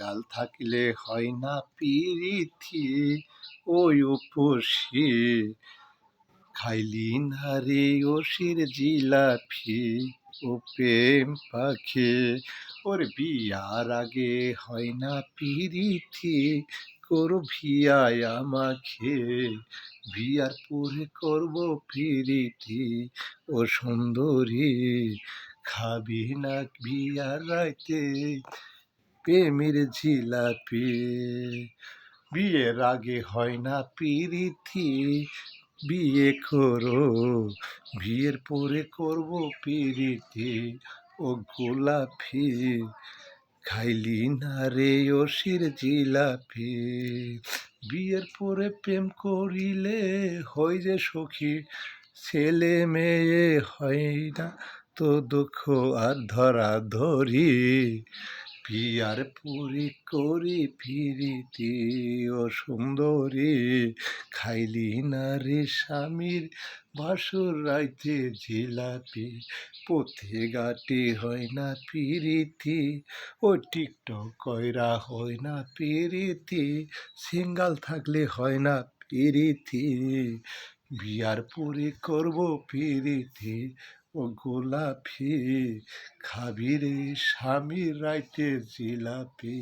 Single থাকলে হয় না পিরিতি, ওই উপসী খাইলি না রে ওশির জিলাপি, ও প্রেম পাখি। ওর বিয়ার আগে হয় না পিরিতি, করবি আয় আমাকে, বিয়ার পরে করব পিরিতি, ও সুন্দরী খাবি না বিয়ার রাইতে প্রেমের জিলাপি। বিয়ের আগে হয় না পিরিতি, বিয়ে করো, বিয়ের পরে করব পিরিতি, ও গোলাপি খাইলি না রে ওশির জিলাপি। বিয়ের পরে প্রেম করিলে হয় যে সখী, ছেলে মেয়ে হয় না তো দুঃখ আর ধরা ধরি, বিয়ার পরে করি পিরিতি, ও সুন্দরী খাইলি না রে স্বামীর বাসর রাইতে জিলাপি, পথে ঘাটে হয় না পিরিতি, ও টিকটক কইরা হয় না পিরিতি, সিঙ্গাল থাকলে হয় না পিরিতি, বিয়ার পরে করব পিরিতি, ও গোলাপি খাবি রে স্বামীর রাইতে জিলাপি।